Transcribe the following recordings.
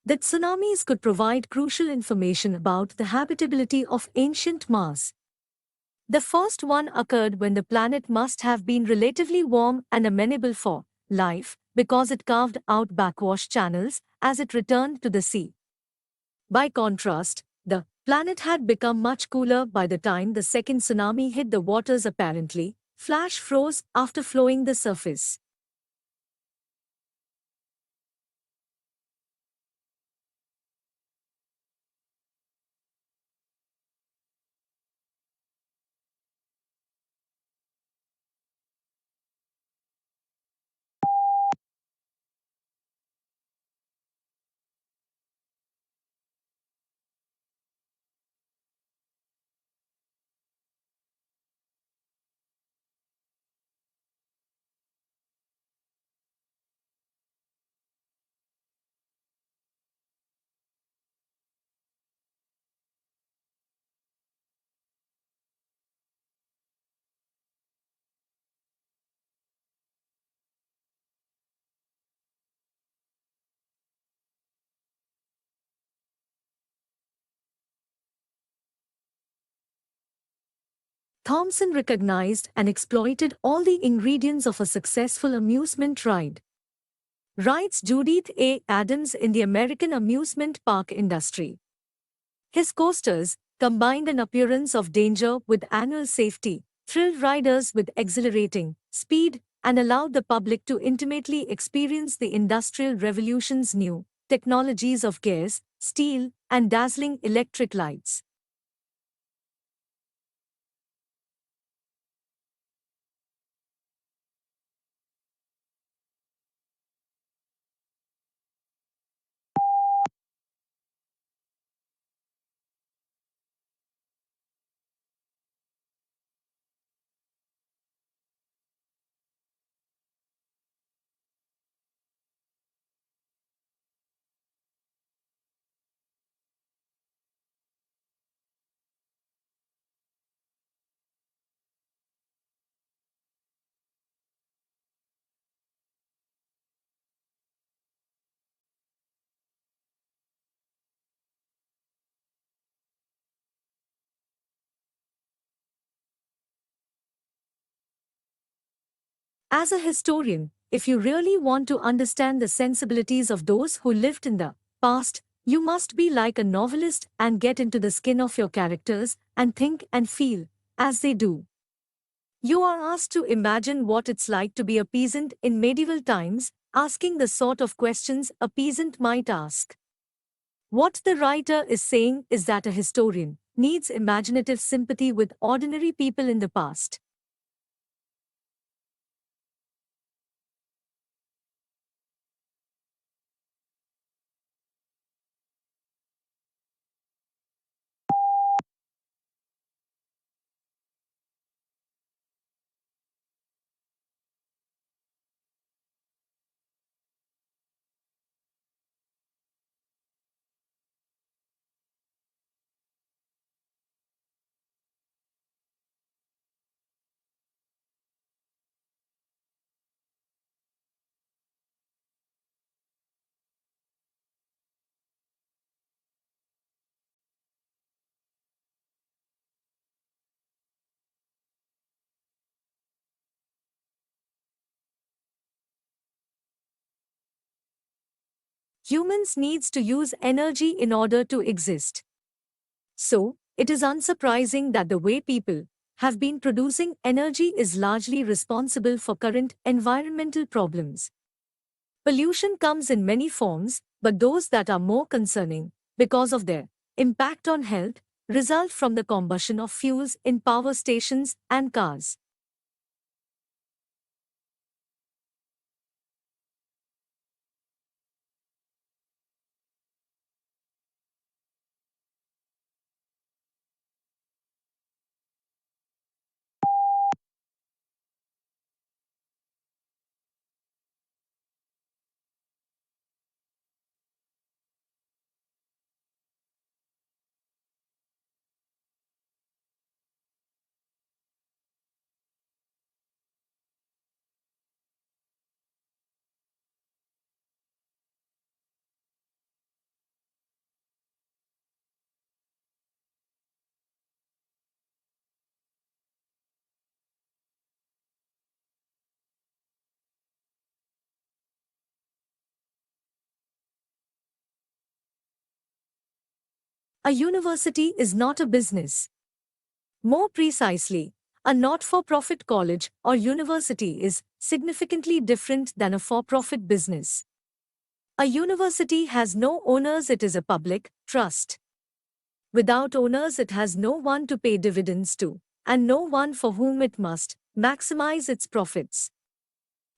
that tsunamis could provide crucial information about the habitability of ancient Mars. The first one occurred when the planet must have been relatively warm and amenable for life because it carved out backwash channels as it returned to the sea. By contrast, the planet had become much cooler by the time the second tsunami hit the waters apparently. Flash froze after flowing the surface. Thompson recognized and exploited all the ingredients of a successful amusement ride. Writes Judith A. Adams in the American amusement park industry. His coasters combined an appearance of danger with annual safety, thrilled riders with exhilarating speed, and allowed the public to intimately experience the Industrial Revolution's new technologies of gas, steel, and dazzling electric lights. As a historian, if you really want to understand the sensibilities of those who lived in the past, you must be like a novelist and get into the skin of your characters and think and feel as they do. You are asked to imagine what it's like to be a peasant in medieval times, asking the sort of questions a peasant might ask. What the writer is saying is that a historian needs imaginative sympathy with ordinary people in the past. Humans needs to use energy in order to exist. So, it is unsurprising that the way people have been producing energy is largely responsible for current environmental problems. Pollution comes in many forms, but those that are more concerning, because of their impact on health, result from the combustion of fuels in power stations and cars. A university is not a business. More precisely, a not-for-profit college or university is significantly different than a for-profit business. A university has no owners, it is a public trust. Without owners, it has no one to pay dividends to, and no one for whom it must maximize its profits.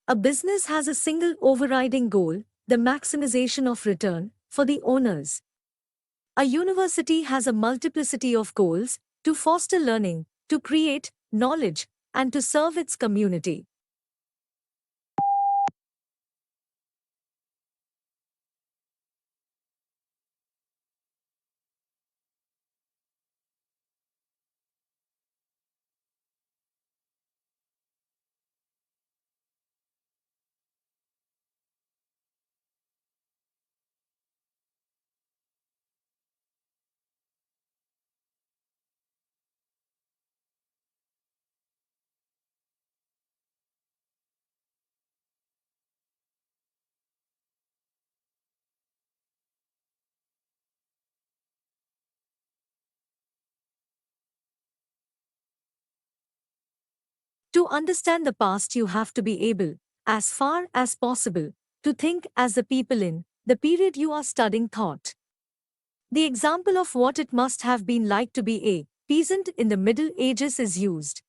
A business has a single overriding goal, the maximization of return for the owners. A university has a multiplicity of goals to foster learning, to create knowledge, and to serve its community. To understand the past, you have to be able, as far as possible, to think as the people in the period you are studying thought. The example of what it must have been like to be a peasant in the Middle Ages is used.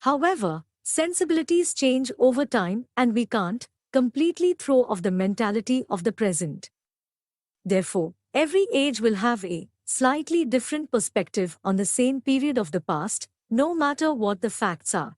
However, sensibilities change over time and we can't completely throw off the mentality of the present. Therefore, every age will have a slightly different perspective on the same period of the past, no matter what the facts are.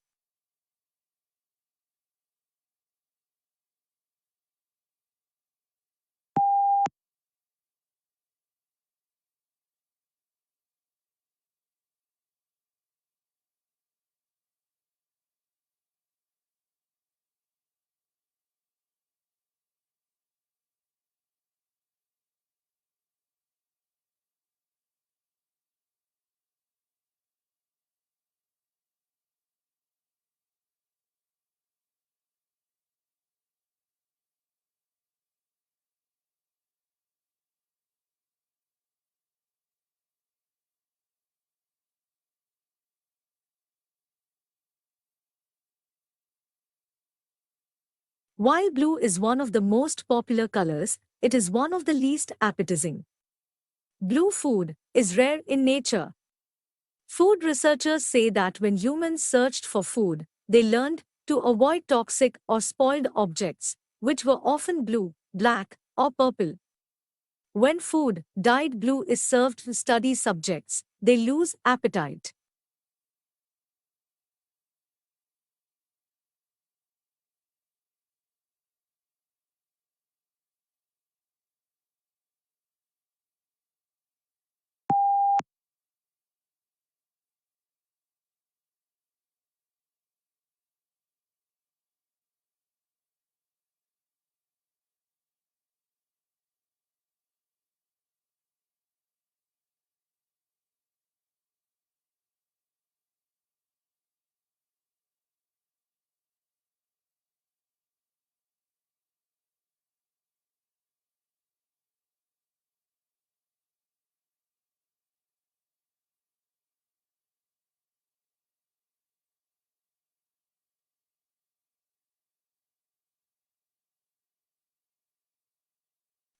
While blue is one of the most popular colors, it is one of the least appetizing. Blue food is rare in nature. Food researchers say that when humans searched for food, they learned to avoid toxic or spoiled objects, which were often blue, black, or purple. When food, dyed blue, is served to study subjects, they lose appetite.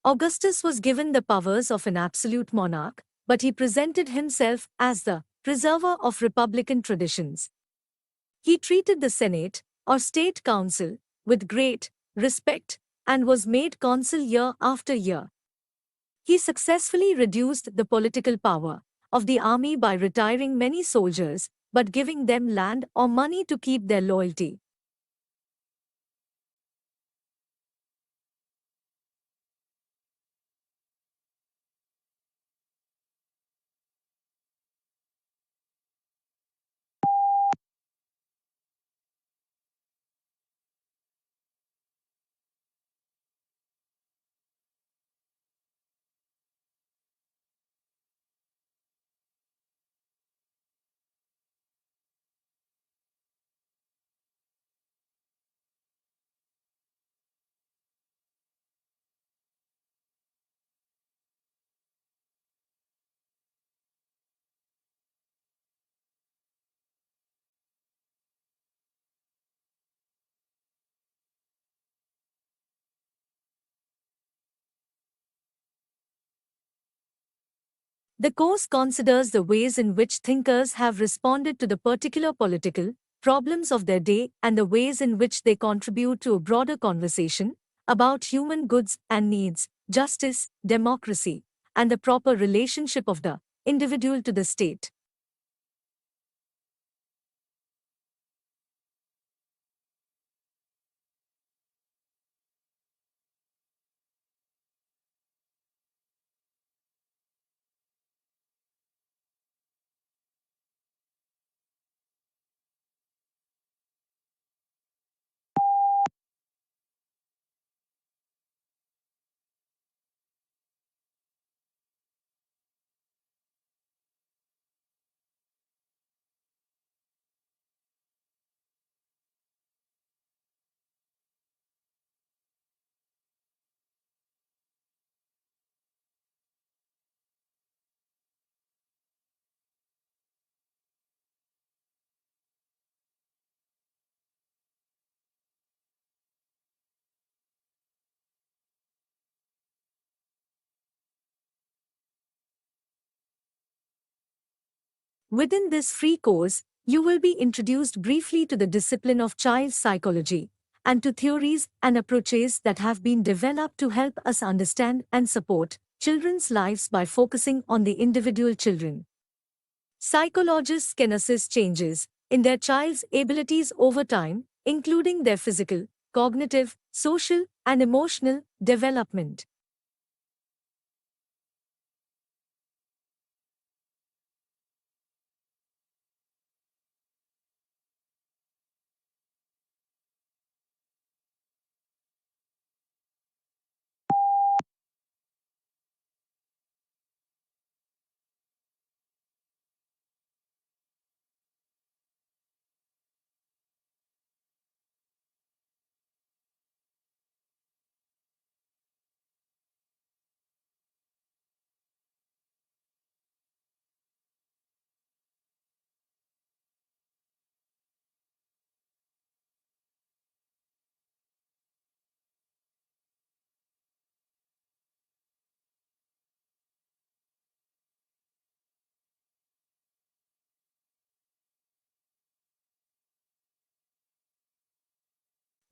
Augustus was given the powers of an absolute monarch, but he presented himself as the preserver of republican traditions. He treated the Senate, or State Council, with great respect and was made consul year after year. He successfully reduced the political power of the army by retiring many soldiers but giving them land or money to keep their loyalty. The course considers the ways in which thinkers have responded to the particular political problems of their day and the ways in which they contribute to a broader conversation about human goods and needs, justice, democracy, and the proper relationship of the individual to the state. Within this free course, you will be introduced briefly to the discipline of child psychology and to theories and approaches that have been developed to help us understand and support children's lives by focusing on the individual children. Psychologists can assess changes in their child's abilities over time, including their physical, cognitive, social, and emotional development.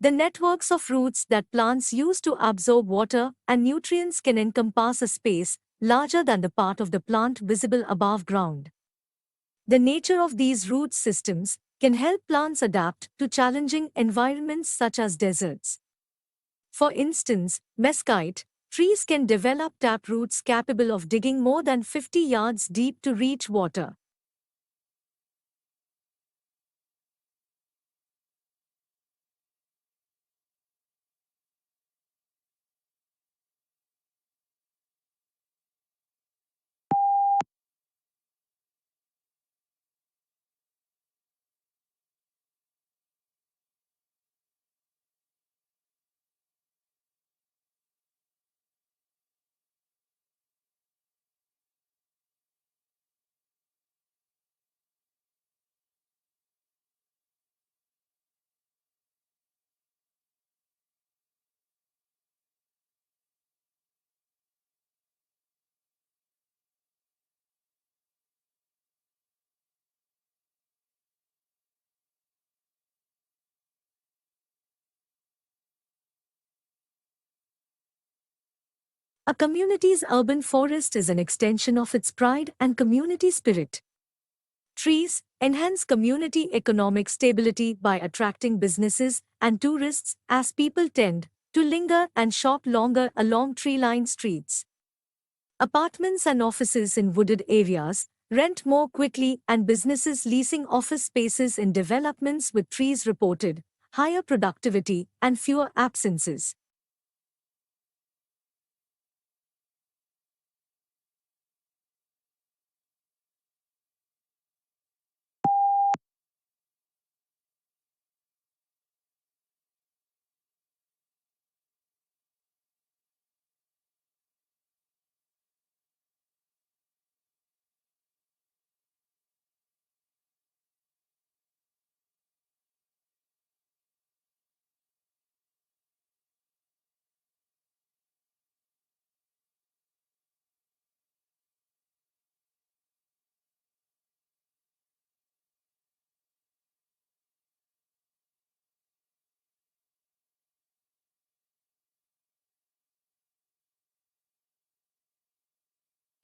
The networks of roots that plants use to absorb water and nutrients can encompass a space larger than the part of the plant visible above ground. The nature of these root systems can help plants adapt to challenging environments such as deserts. For instance, mesquite trees can develop tap roots capable of digging more than 50 yards deep to reach water. A community's urban forest is an extension of its pride and community spirit. Trees enhance community economic stability by attracting businesses and tourists as people tend to linger and shop longer along tree-lined streets. Apartments and offices in wooded areas rent more quickly, and businesses leasing office spaces in developments with trees reported higher productivity and fewer absences.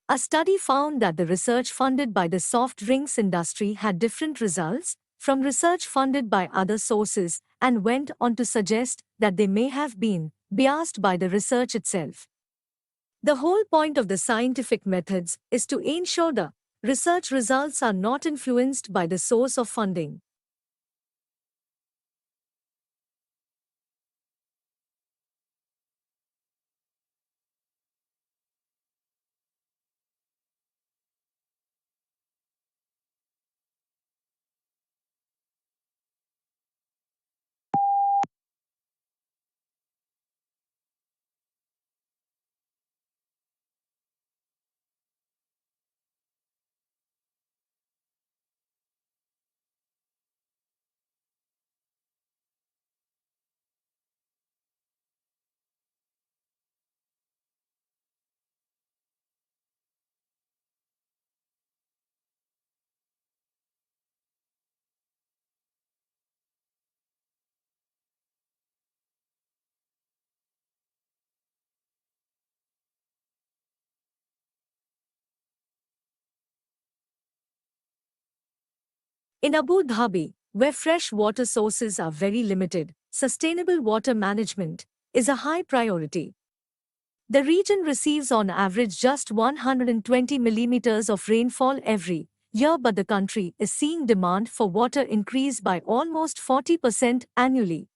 A study found that the research funded by the soft drinks industry had different results from research funded by other sources and went on to suggest that they may have been biased by the research itself. The whole point of the scientific methods is to ensure the research results are not influenced by the source of funding. In Abu Dhabi, where fresh water sources are very limited, sustainable water management is a high priority. The region receives on average just 120 millimeters of rainfall every year, but the country is seeing demand for water increase by almost 40% annually.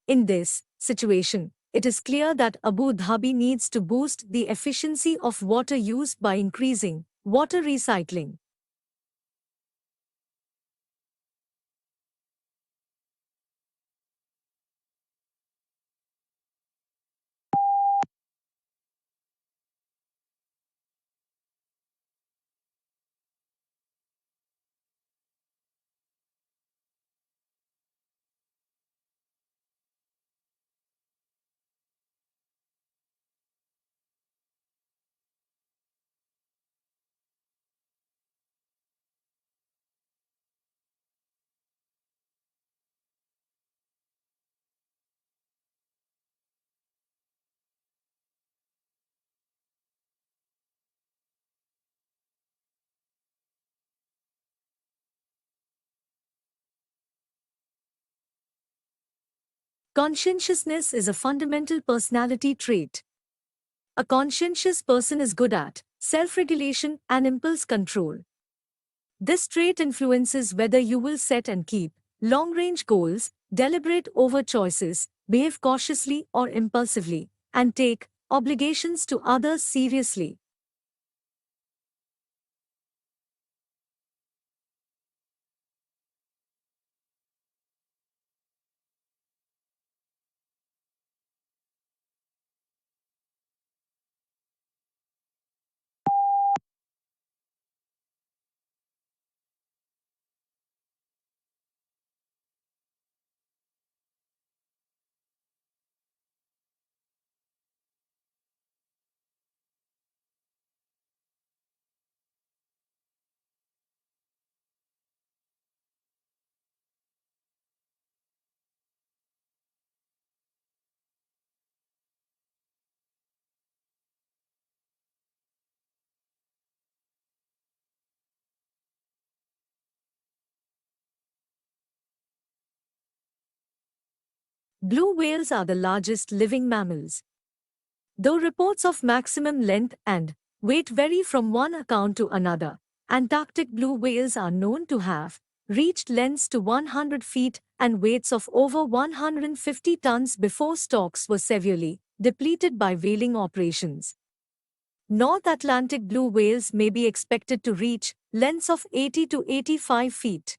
In this situation, it is clear that Abu Dhabi needs to boost the efficiency of water use by increasing water recycling. Conscientiousness is a fundamental personality trait. A conscientious person is good at self-regulation and impulse control. This trait influences whether you will set and keep long-range goals, deliberate over choices, behave cautiously or impulsively, and take obligations to others seriously. Blue whales are the largest living mammals. Though reports of maximum length and weight vary from one account to another, Antarctic blue whales are known to have reached lengths to 100 feet and weights of over 150 tons before stocks were severely depleted by whaling operations. North Atlantic blue whales may be expected to reach lengths of 80 to 85 feet.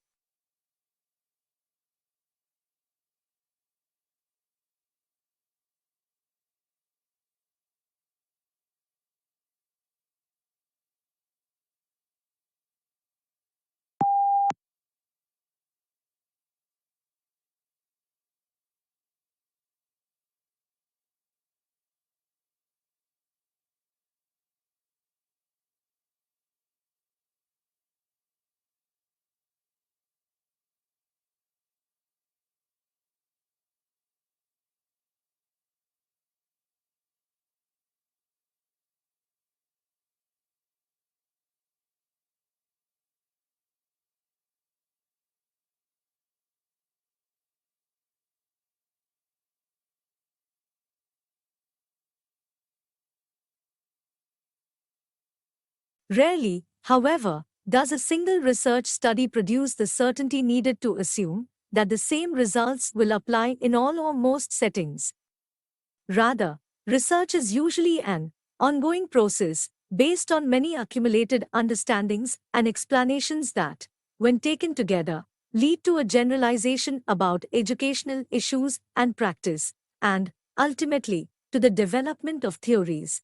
Rarely, however, does a single research study produce the certainty needed to assume that the same results will apply in all or most settings. Rather, research is usually an ongoing process based on many accumulated understandings and explanations that, when taken together, lead to a generalization about educational issues and practice, and, ultimately, to the development of theories.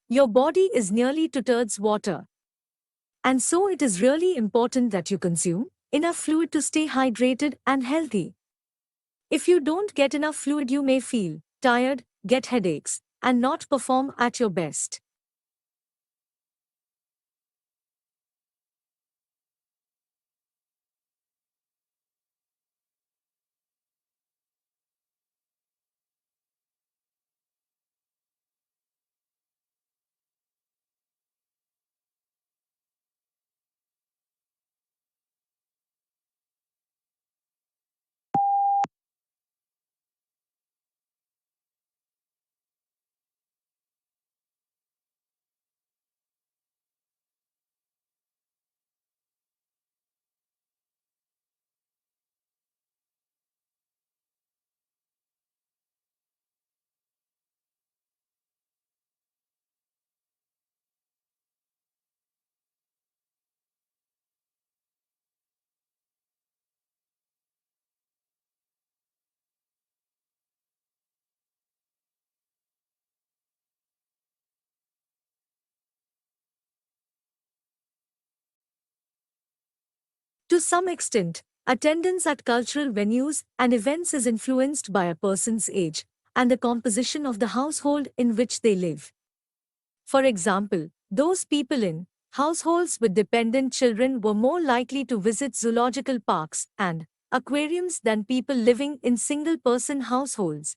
Your body is nearly two-thirds water, and so it is really important that you consume enough fluid to stay hydrated and healthy. If you don't get enough fluid, you may feel tired, get headaches, and not perform at your best. To some extent, attendance at cultural venues and events is influenced by a person's age and the composition of the household in which they live. For example, those people in households with dependent children were more likely to visit zoological parks and aquariums than people living in single person households.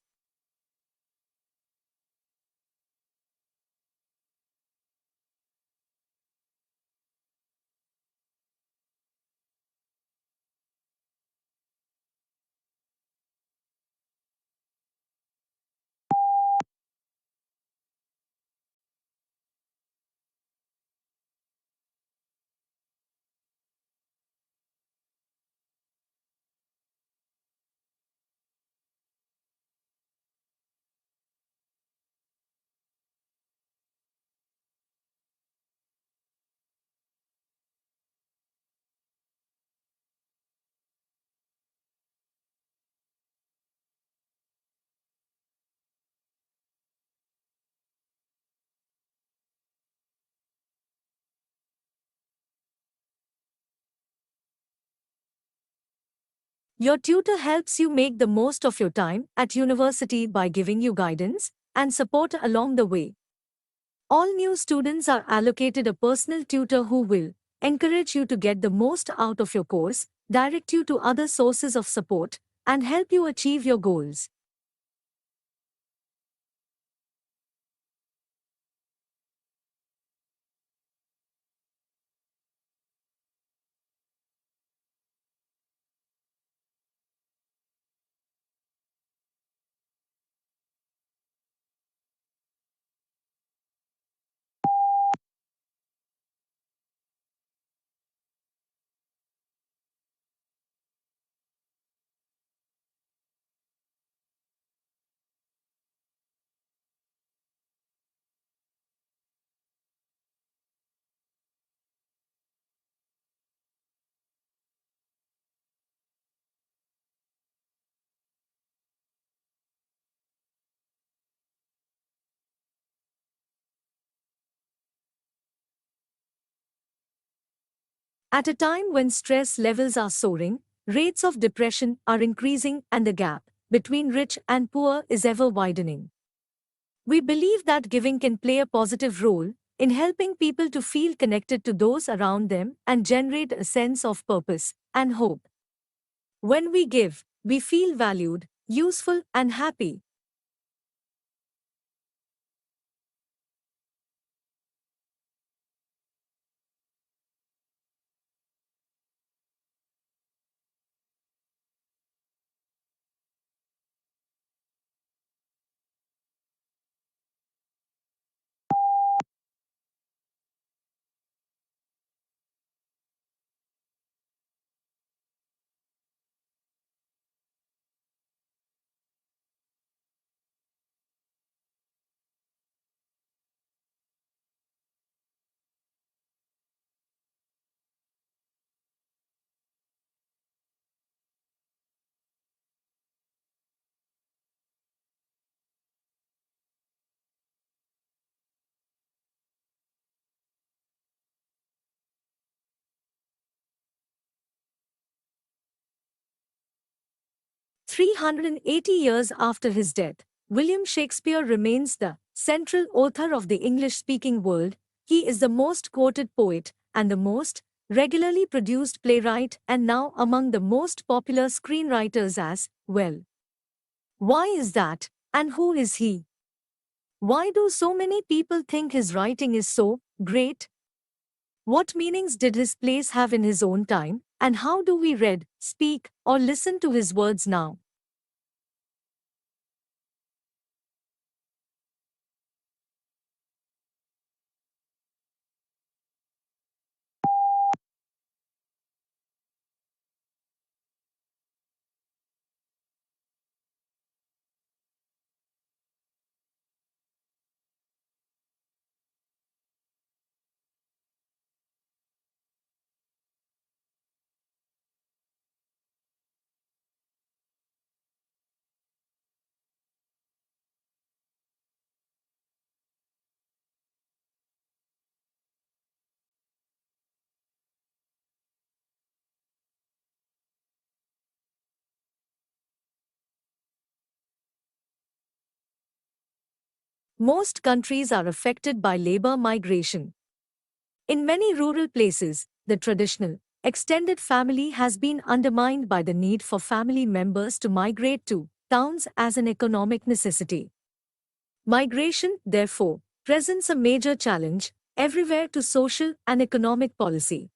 Your tutor helps you make the most of your time at university by giving you guidance and support along the way. All new students are allocated a personal tutor who will encourage you to get the most out of your course, direct you to other sources of support, and help you achieve your goals. At a time when stress levels are soaring, rates of depression are increasing, and the gap between rich and poor is ever widening. We believe that giving can play a positive role in helping people to feel connected to those around them and generate a sense of purpose and hope. When we give, we feel valued, useful, and happy. 380 years after his death, William Shakespeare remains the central author of the English speaking world. He is the most quoted poet and the most regularly produced playwright, and now among the most popular screenwriters as well. Why is that? And who is he? Why do so many people think his writing is so great? What meanings did his plays have in his own time? And how do we read, speak, or listen to his words now? Most countries are affected by labor migration. In many rural places, the traditional, extended family has been undermined by the need for family members to migrate to towns as an economic necessity. Migration, therefore, presents a major challenge everywhere to social and economic policy.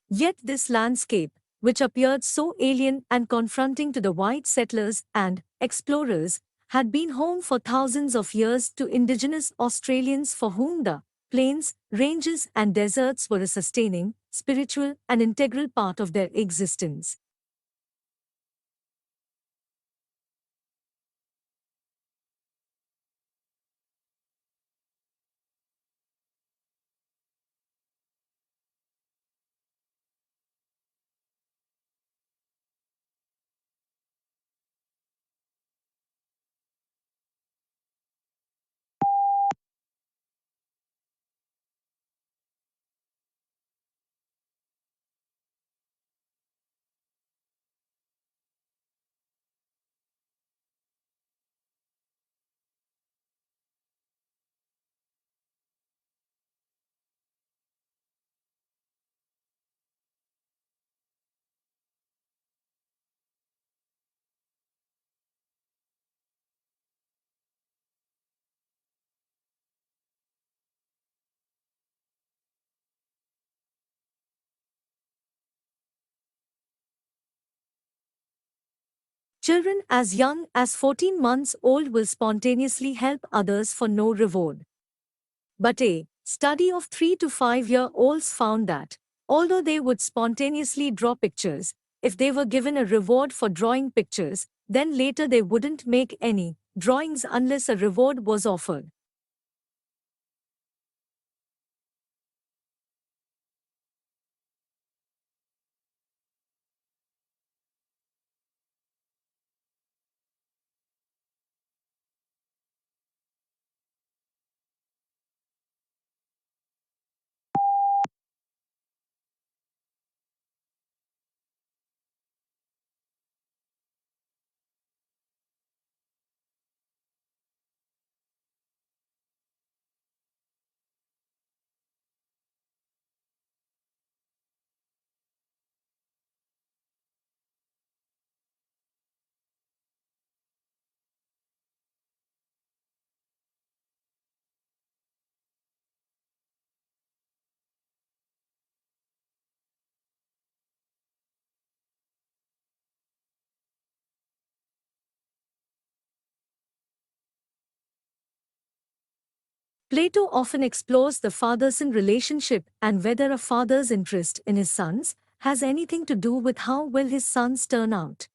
Yet this landscape, which appeared so alien and confronting to the white settlers and explorers, had been home for thousands of years to indigenous Australians for whom the plains, ranges, and deserts were a sustaining, spiritual, and integral part of their existence. Children as young as 14 months old will spontaneously help others for no reward. But a study of 3 to 5-year-olds found that, although they would spontaneously draw pictures, if they were given a reward for drawing pictures, then later they wouldn't make any drawings unless a reward was offered. Plato often explores the father-son relationship and whether a father's interest in his sons has anything to do with how well his sons turn out.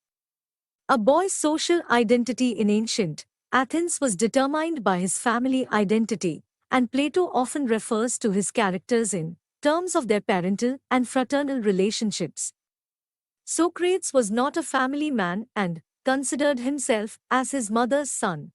A boy's social identity in ancient Athens was determined by his family identity, and Plato often refers to his characters in terms of their parental and fraternal relationships. Socrates was not a family man and considered himself as his mother's son.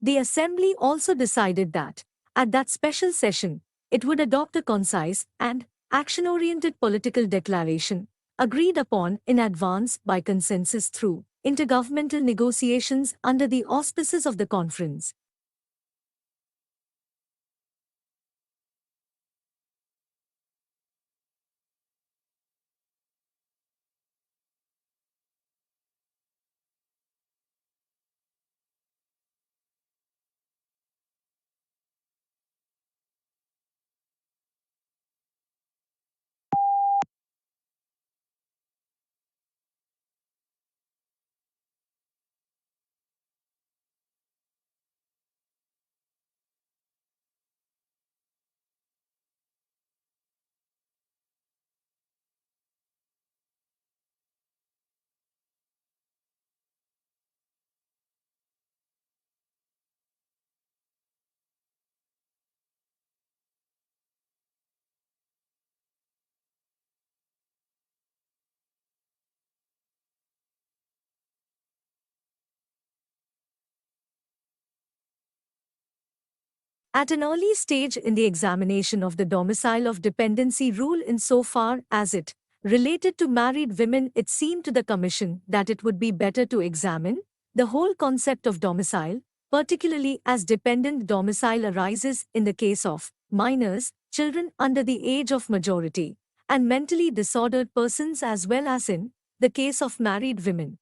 The assembly also decided that, at that special session, it would adopt a concise and action-oriented political declaration, agreed upon in advance by consensus through intergovernmental negotiations under the auspices of the conference. At an early stage in the examination of the domicile of dependency rule insofar as it related to married women, it seemed to the Commission that it would be better to examine the whole concept of domicile, particularly as dependent domicile arises in the case of minors, children under the age of majority, and mentally disordered persons as well as in the case of married women.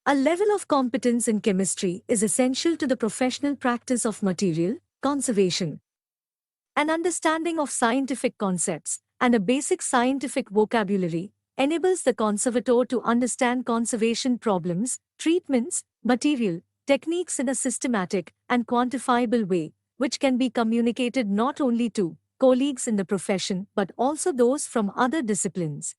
A level of competence in chemistry is essential to the professional practice of material conservation. An understanding of scientific concepts and a basic scientific vocabulary enables the conservator to understand conservation problems, treatments, material, techniques in a systematic and quantifiable way, which can be communicated not only to colleagues in the profession but also those from other disciplines.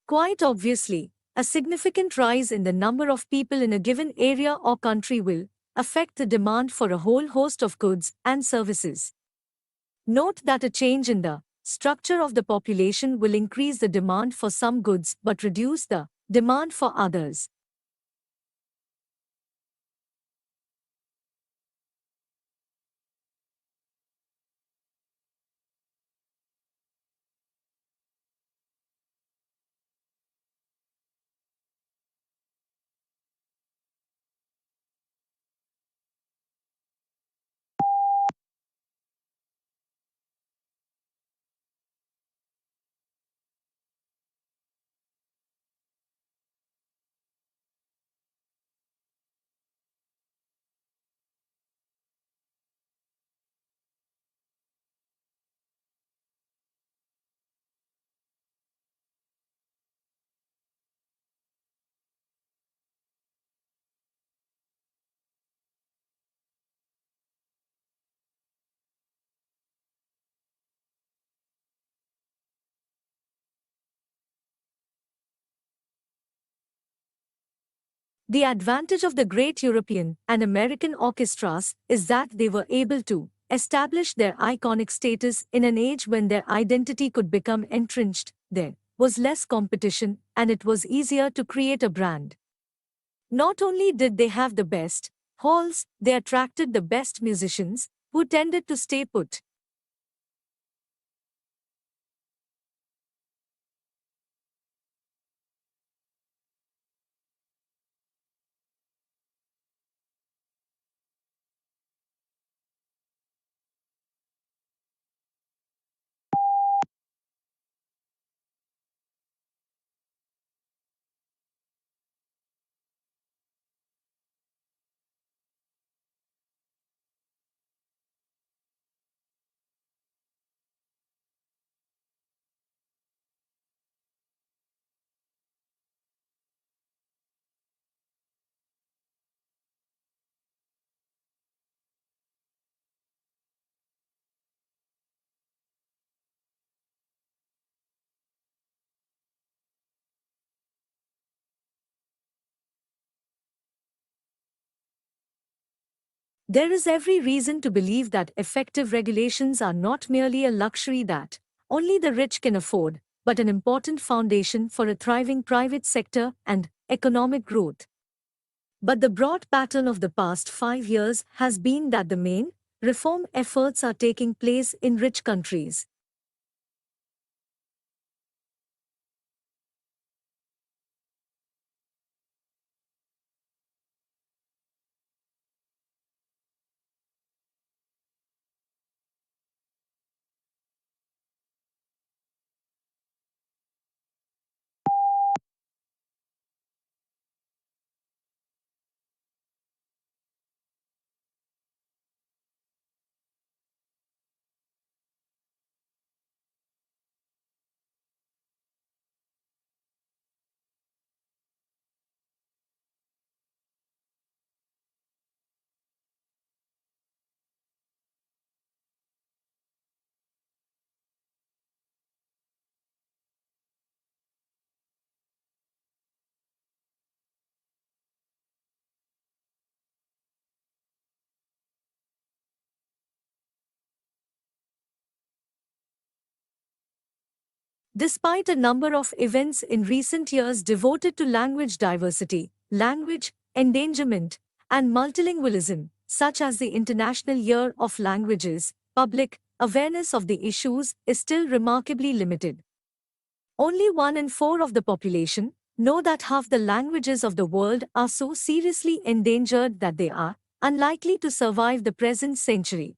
Quite obviously, a significant rise in the number of people in a given area or country will affect the demand for a whole host of goods and services. Note that a change in the structure of the population will increase the demand for some goods but reduce the demand for others. The advantage of the great European and American orchestras is that they were able to establish their iconic status in an age when their identity could become entrenched. There was less competition and it was easier to create a brand. Not only did they have the best halls, they attracted the best musicians who tended to stay put. There is every reason to believe that effective regulations are not merely a luxury that only the rich can afford, but an important foundation for a thriving private sector and economic growth. But the broad pattern of the past 5 years has been that the main reform efforts are taking place in rich countries. Despite a number of events in recent years devoted to language diversity, language endangerment, and multilingualism, such as the International Year of Languages, public awareness of the issues is still remarkably limited. Only 1 in 4 of the population know that half the languages of the world are so seriously endangered that they are unlikely to survive the present century.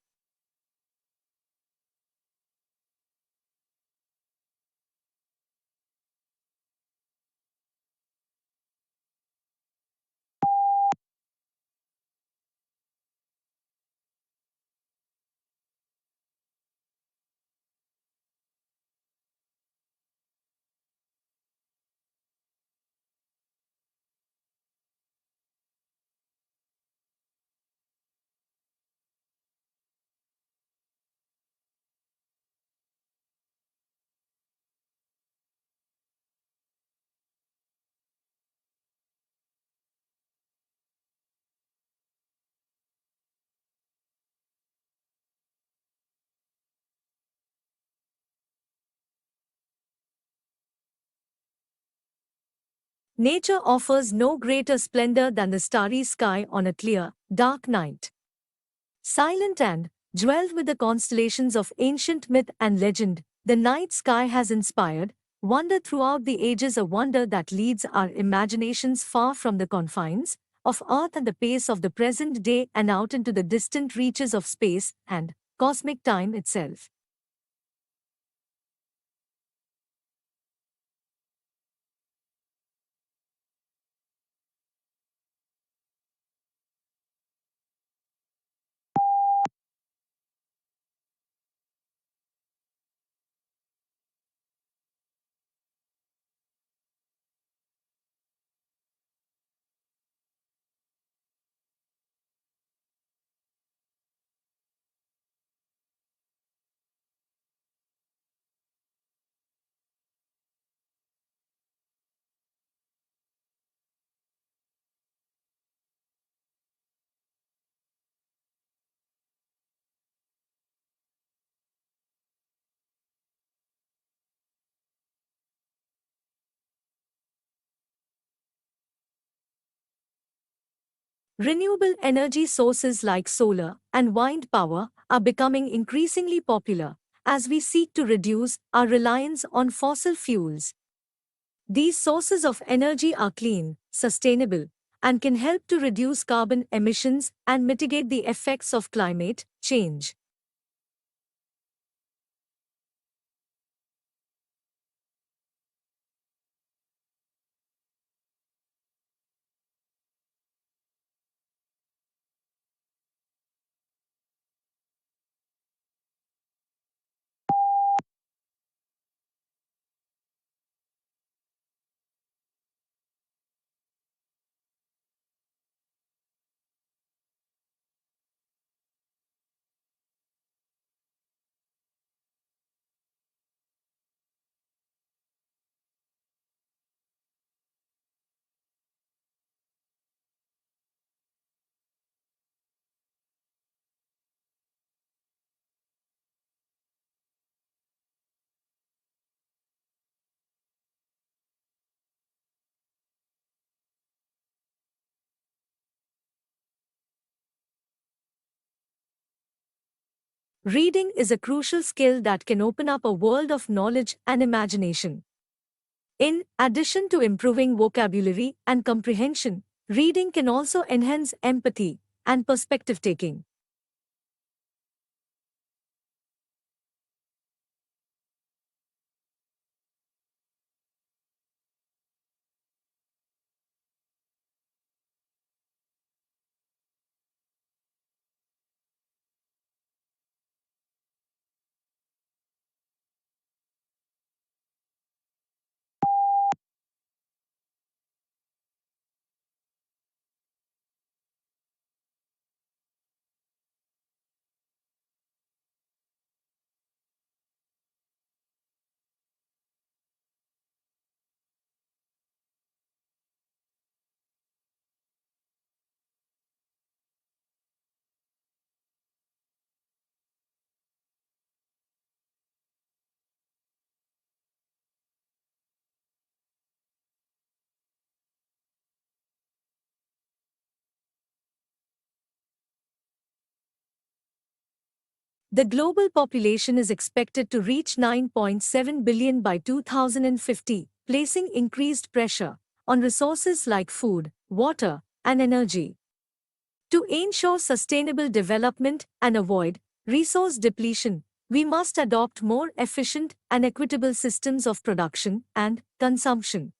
Nature offers no greater splendor than the starry sky on a clear, dark night. Silent and jeweled with the constellations of ancient myth and legend, the night sky has inspired wonder throughout the ages, a wonder that leads our imaginations far from the confines of Earth and the pace of the present day and out into the distant reaches of space and cosmic time itself. Renewable energy sources like solar and wind power are becoming increasingly popular as we seek to reduce our reliance on fossil fuels. These sources of energy are clean, sustainable, and can help to reduce carbon emissions and mitigate the effects of climate change. Reading is a crucial skill that can open up a world of knowledge and imagination. In addition to improving vocabulary and comprehension, reading can also enhance empathy and perspective taking. The global population is expected to reach 9.7 billion by 2050, placing increased pressure on resources like food, water, and energy. To ensure sustainable development and avoid resource depletion, we must adopt more efficient and equitable systems of production and consumption.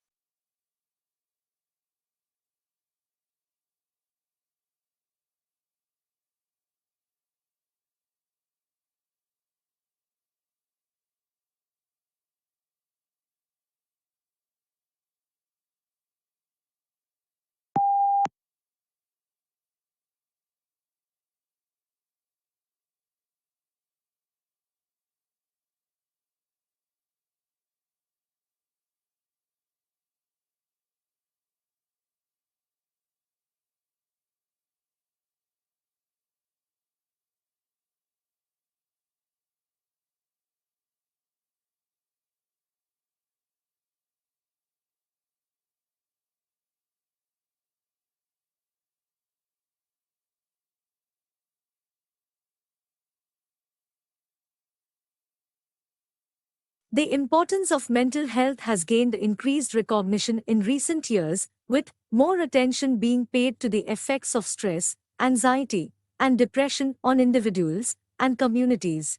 The importance of mental health has gained increased recognition in recent years, with more attention being paid to the effects of stress, anxiety, and depression on individuals and communities.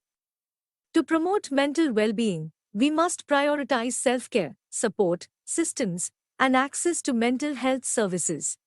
To promote mental well-being, we must prioritize self-care, support, systems, and access to mental health services.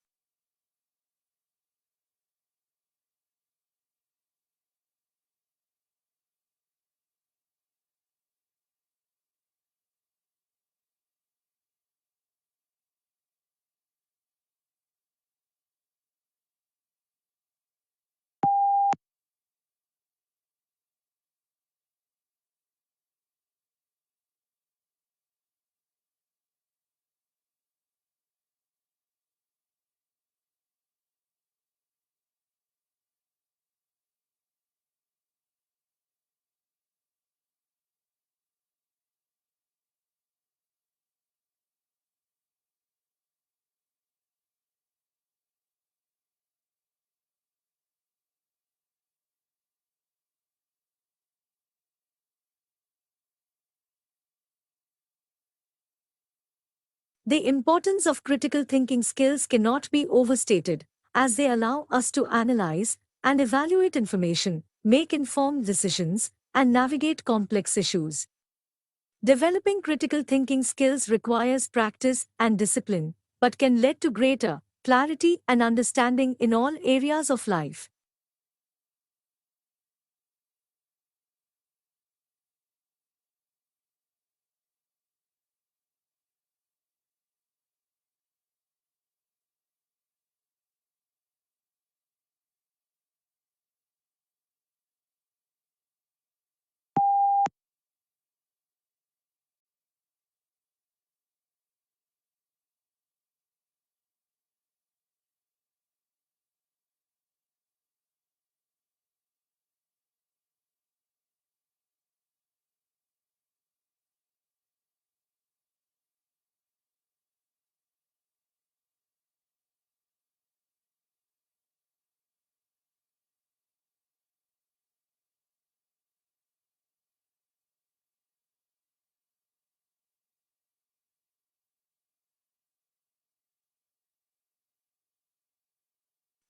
The importance of critical thinking skills cannot be overstated, as they allow us to analyze and evaluate information, make informed decisions, and navigate complex issues. Developing critical thinking skills requires practice and discipline, but can lead to greater clarity and understanding in all areas of life.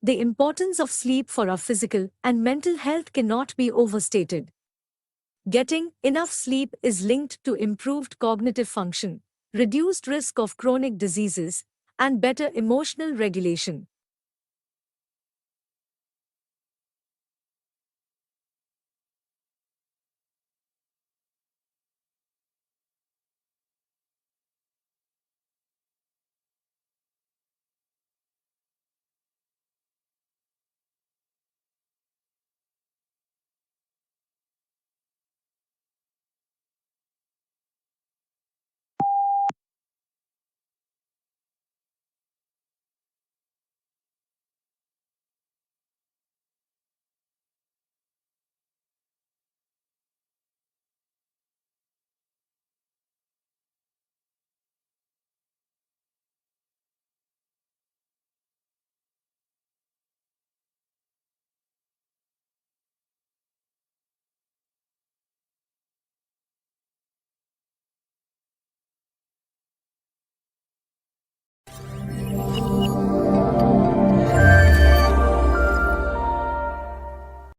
The importance of sleep for our physical and mental health cannot be overstated. Getting enough sleep is linked to improved cognitive function, reduced risk of chronic diseases, and better emotional regulation.